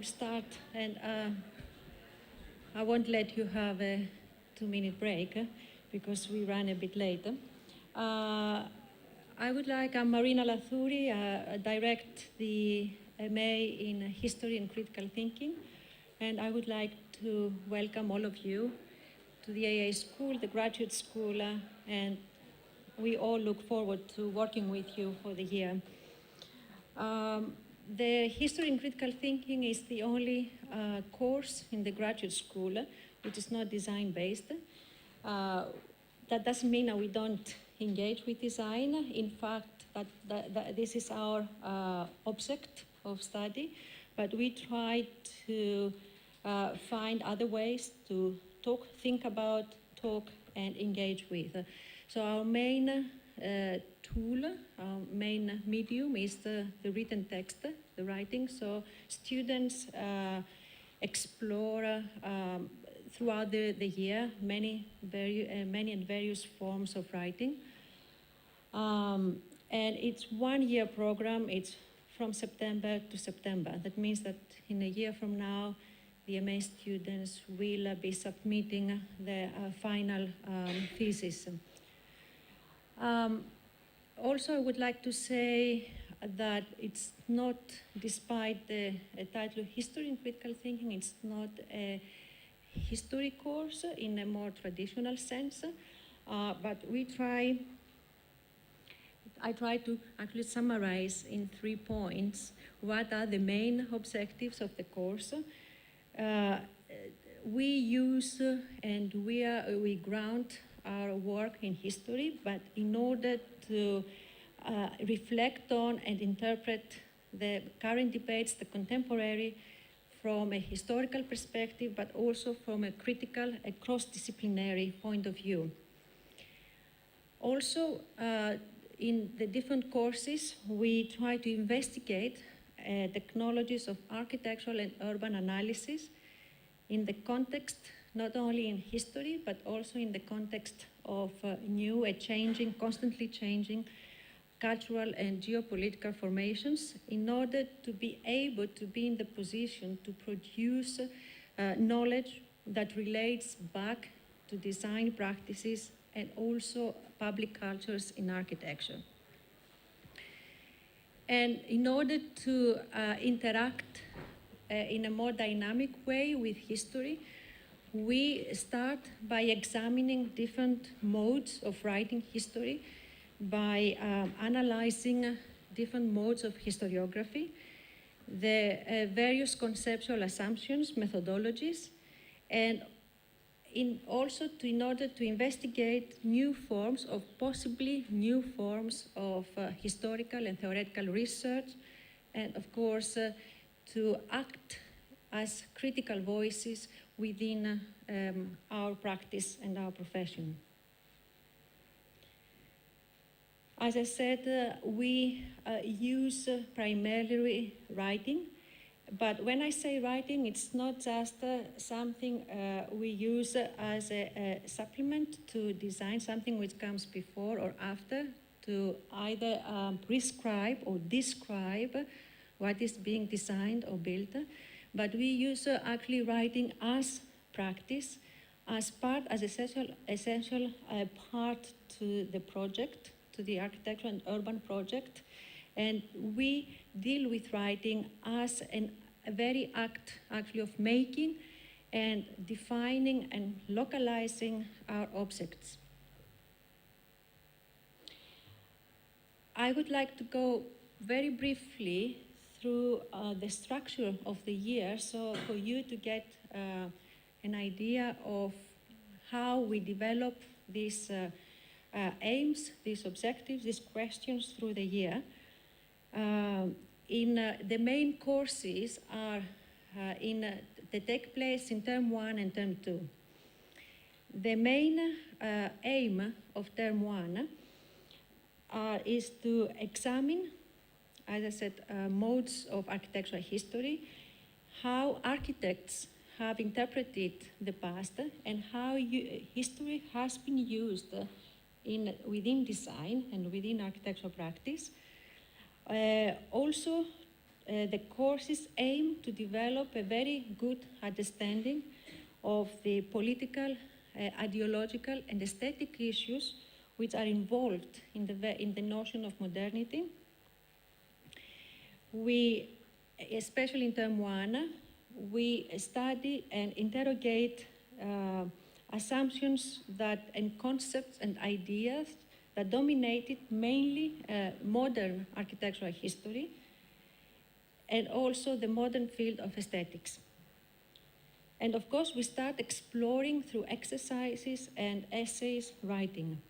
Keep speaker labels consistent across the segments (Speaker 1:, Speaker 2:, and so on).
Speaker 1: will start, and I won't let you have a 2-minute break because we ran a bit late. I would like Marina Lathouri, direct the MA in History and Critical Thinking, and I would like to welcome all of you to the AA School, the graduate school, and we all look forward to working with you for the year. The History and Critical Thinking is the only course in the graduate school which is not design-based. That doesn't mean that we don't engage with design. In fact, this is our object of study, but we try to find other ways to talk, think about, talk, and engage with. So our main tool, our main medium is the written text, the writing. So students explore throughout the year many and various forms of writing. And it's 1-year program. It's from September to September. That means that in a year from now, the MA students will be submitting the final thesis. Also, I would like to say that it's not, despite the title History and Critical Thinking, it's not a history course in a more traditional sense, but I try to actually summarize in 3 points what are the main objectives of the course. We use and we ground our work in history, but in order to reflect on and interpret the current debates, the contemporary, from a historical perspective, but also from a critical, a cross-disciplinary point of view. Also, in the different courses, we try to investigate technologies of architectural and urban analysis in the context, not only in history, but also in the context of new and changing, constantly changing cultural and geopolitical formations, in order to be able to be in the position to produce knowledge that relates back to design practices and also public cultures in architecture. And in order to interact in a more dynamic way with history, we start by examining different modes of writing history, by analyzing different modes of historiography, the various conceptual assumptions, methodologies, and in order to investigate new forms of, possibly new forms of historical and theoretical research, and of course, to act as critical voices within our practice and our profession. As I said, we use primarily writing, but when I say writing, it's not just something we use as a supplement to design, something which comes before or after to either prescribe or describe what is being designed or built, but we use actually writing as practice, as essential part to the project, to the architectural and urban project, and we deal with writing as a very act actually of making and defining and localizing our objects. I would like to go very briefly through the structure of the year, so for you to get an idea of how we develop these aims, these objectives, these questions through the year. The main courses are they take place in term 1 and term 2. The main aim of term 1 is to examine, as I said, modes of architectural history, how architects have interpreted the past, and how history has been used within design and within architectural practice. Also the courses aim to develop a very good understanding of the political, ideological, and aesthetic issues which are involved in the notion of modernity. We, especially in term one, we study and interrogate assumptions and concepts and ideas that dominated mainly modern architectural history and also the modern field of aesthetics. And of course, we start exploring through exercises and essays writing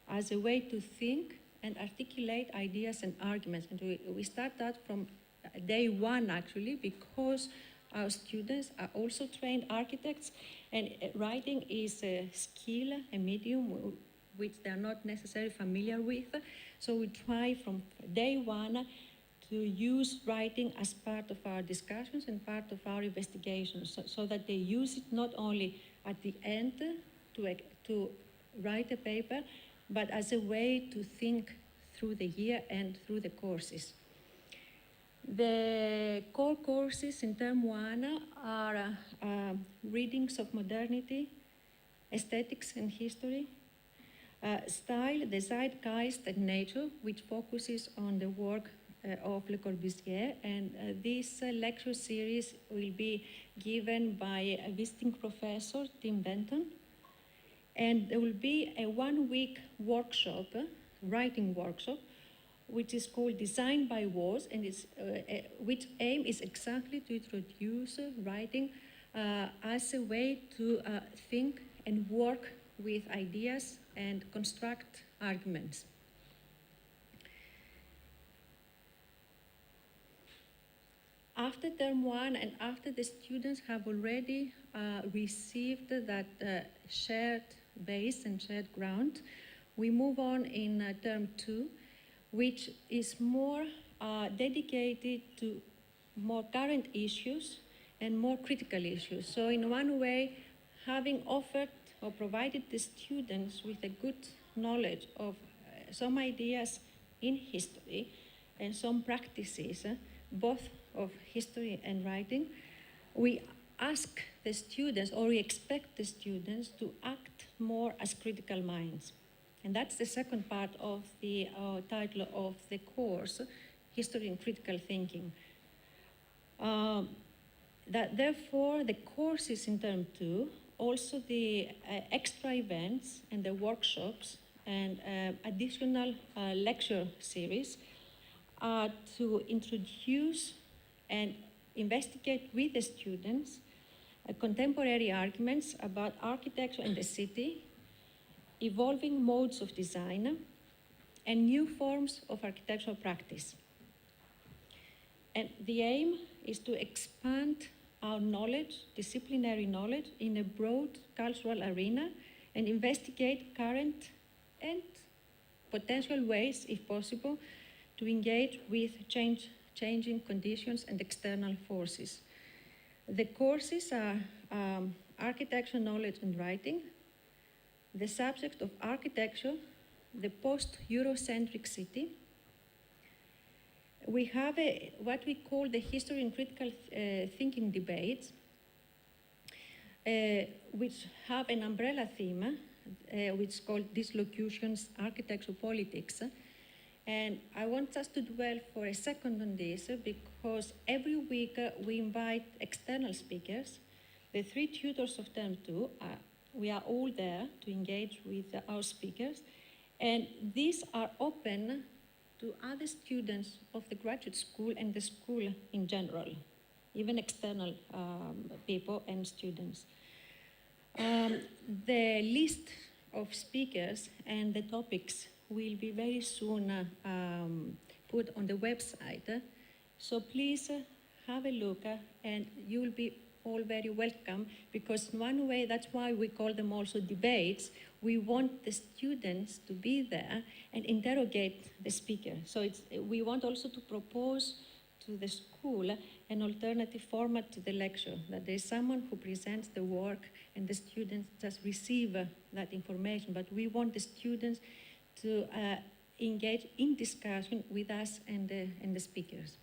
Speaker 1: as a way to think and articulate ideas and arguments. And we start that from day one, actually, because our students are also trained architects, and writing is a skill, a medium which they are not necessarily familiar with. So we try from day one to use writing as part of our discussions and part of our investigations, so that they use it not only at the end to write a paper, but as a way to think through the year and through the courses. The core courses in term one are readings of modernity, aesthetics and history, style, the zeitgeist and nature, which focuses on the work of Le Corbusier, and this lecture series will be given by a visiting professor, Tim Benton, and there will be a one-week workshop, writing workshop, which is called Design by Words, and which aim is exactly to introduce writing as a way to think and work with ideas and construct arguments. After term one and after the students have already received that shared base and shared ground, we move on in term two, which is more dedicated to more current issues and more critical issues. So in one way, having offered or provided the students with a good knowledge of some ideas in history and some practices, both of history and writing, we ask the students, or we expect the students, to act more as critical minds. And that's the second part of the title of the course, History and Critical Thinking. Therefore, the courses in term two, also the extra events and the workshops and additional lecture series are to introduce and investigate with the students contemporary arguments about architecture and the city, evolving modes of design, and new forms of architectural practice. And the aim is to expand our knowledge, disciplinary knowledge, in a broad cultural arena and investigate current and potential ways, if possible, to engage with changing conditions and external forces. The courses are architecture knowledge and writing, the subject of architecture, the post-Eurocentric city. We have what we call the history and critical thinking debates, which have an umbrella theme, which is called Dislocutions, Architecture, Politics. And I want us to dwell for a second on this, because every week we invite external speakers. The three tutors of term two, we are all there to engage with our speakers. And these are open to other students of the graduate school and the school in general, even external people and students. The list of speakers and the topics will be very soon put on the website. So please have a look and you will be all very welcome, because in one way, that's why we call them also debates. We want the students to be there and interrogate the speaker. So we want also to propose to the school an alternative format to the lecture, that there is someone who presents the work and the students just receive that information. But we want the students to engage in discussion with us and the speakers.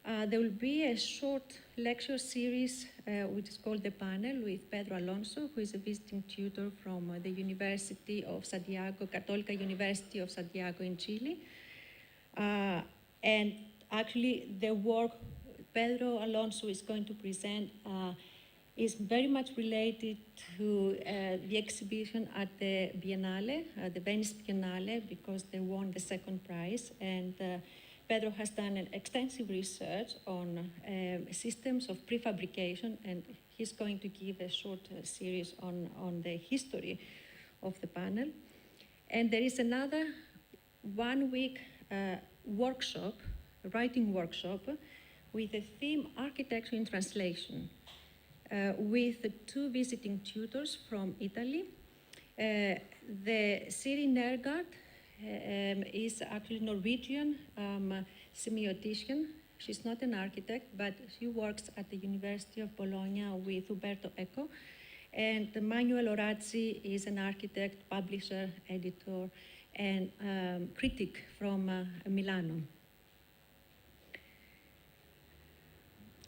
Speaker 1: There will be a short lecture series which is called The Panel with Pedro Alonso, who is a visiting tutor from the University of Santiago, Católica University of Santiago in Chile. And actually the work Pedro Alonso is going to present is very much related to the exhibition at the Biennale, the Venice Biennale, because they won the second prize. And Pedro has done an extensive research on systems of prefabrication, and he's going to give a short series on the history of the panel. And there is another 1 week workshop, writing workshop, with the theme Architecture in Translation, with 2 visiting tutors from Italy. The Siri Nergard is actually Norwegian semiotician. She's not an architect, but she works at the University of Bologna with Umberto Eco. And Manuel Orazi is an architect, publisher, editor, and critic from Milano.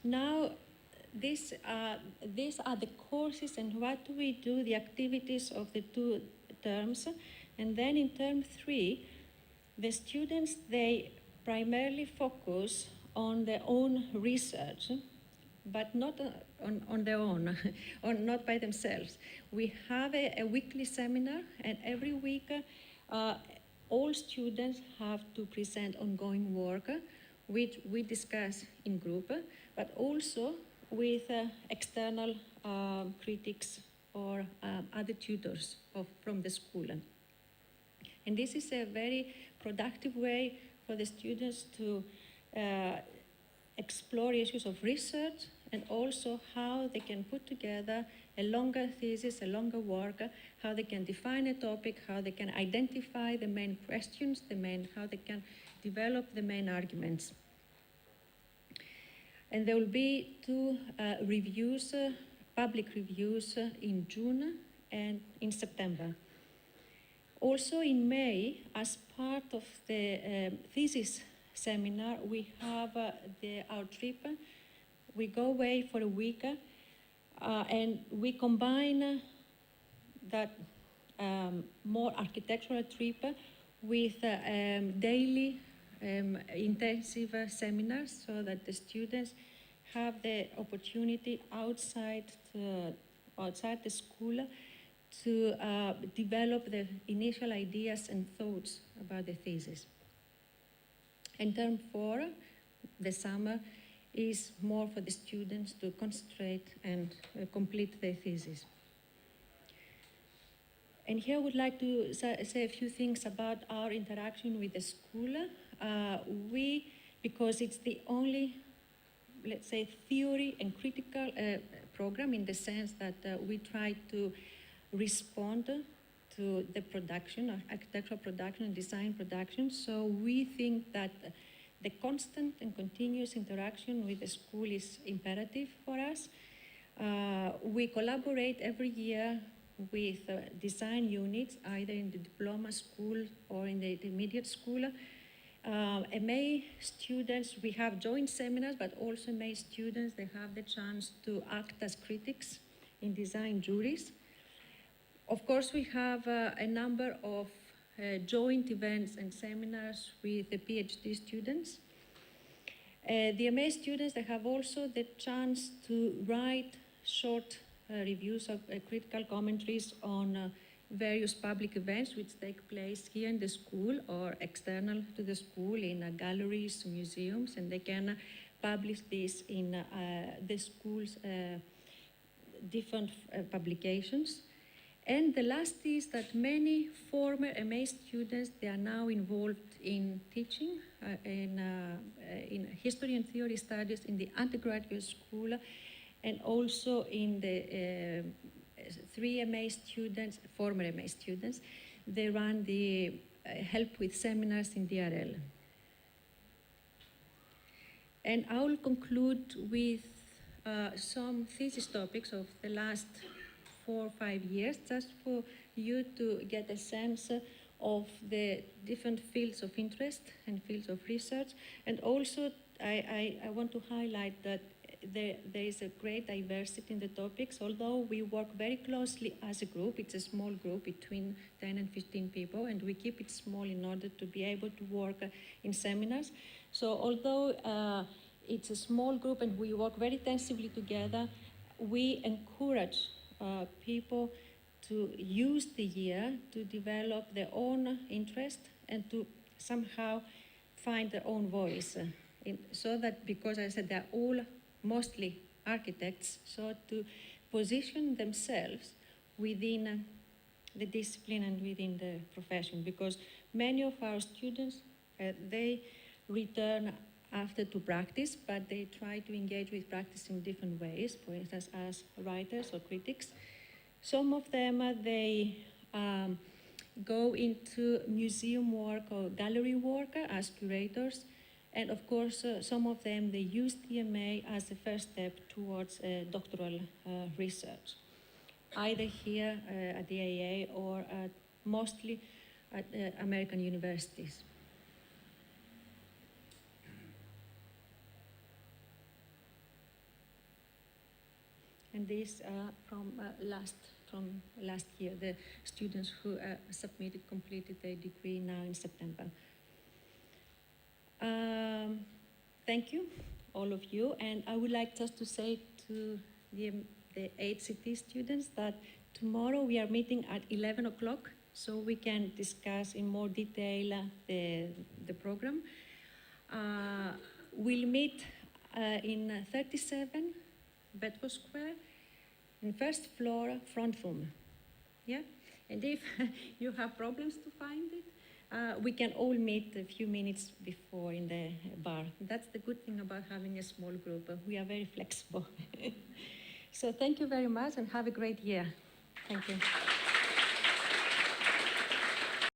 Speaker 1: Now, these are the courses and what do we do, the activities of the 2 terms. And then in term 3, the students, they primarily focus on their own research, but not on their own, or not by themselves. We have a weekly seminar, and every week all students have to present ongoing work, which we discuss in group, but also with external critics or other tutors from the school. And this is a very productive way for the students to explore issues of research and also how they can put together a longer thesis, a longer work, how they can define a topic, how they can identify the main questions, how they can develop the main arguments. And there will be 2 reviews, public reviews in June and in September. Also in May, as part of the thesis seminar, we have our trip. We go away for a week and we combine that more architectural trip with daily intensive seminars so that the students have the opportunity outside the school to develop the initial ideas and thoughts about the thesis. And term 4, the summer, is more for the students to concentrate and complete their thesis. And here I would like to say a few things about our interaction with the school. Because it's the only, let's say, theory and critical program in the sense that we try to respond to the production, architectural production and design production. So we think that the constant and continuous interaction with the school is imperative for us. We collaborate every year with design units, either in the diploma school or in the intermediate school. MA students, we have joint seminars, but also MA students, they have the chance to act as critics in design juries. Of course, we have a number of joint events and seminars with the PhD students. The MA students, they have also the chance to write short reviews of critical commentaries on various public events which take place here in the school or external to the school in galleries, museums, and they can publish this in the school's different publications. And the last is that many former MA students, they are now involved in teaching in history and theory studies in the undergraduate school, and also in the 3 MA students, former MA students, they run the help with seminars in DRL. And I will conclude with some thesis topics of the last 4 or 5 years, just for you to get a sense of the different fields of interest and fields of research, and also I want to highlight that there is a great diversity in the topics, although we work very closely as a group. It's a small group between 10 and 15 people, and we keep it small in order to be able to work in seminars. So although it's a small group and we work very intensively together, we encourage people to use the year to develop their own interest and to somehow find their own voice. So that, because I said they're all mostly architects, so to position themselves within the discipline and within the profession, because many of our students, they return after to practice, but they try to engage with practice in different ways, for instance, as writers or critics. Some of them, they go into museum work or gallery work as curators. And of course, some of them, they use TMA as a first step towards doctoral research, either here at the AA or mostly at American universities. And this from last year, the students who completed their degree now in September. Thank you, all of you. And I would like just to say to the HCT students that tomorrow we are meeting at 11 o'clock, so we can discuss in more detail the program. We'll meet in 37 Bedford Square, in first floor, front room. Yeah? And if you have problems to find it, we can all meet a few minutes before in the bar. That's the good thing about having a small group. We are very flexible. So thank you very much and have a great year. Thank you.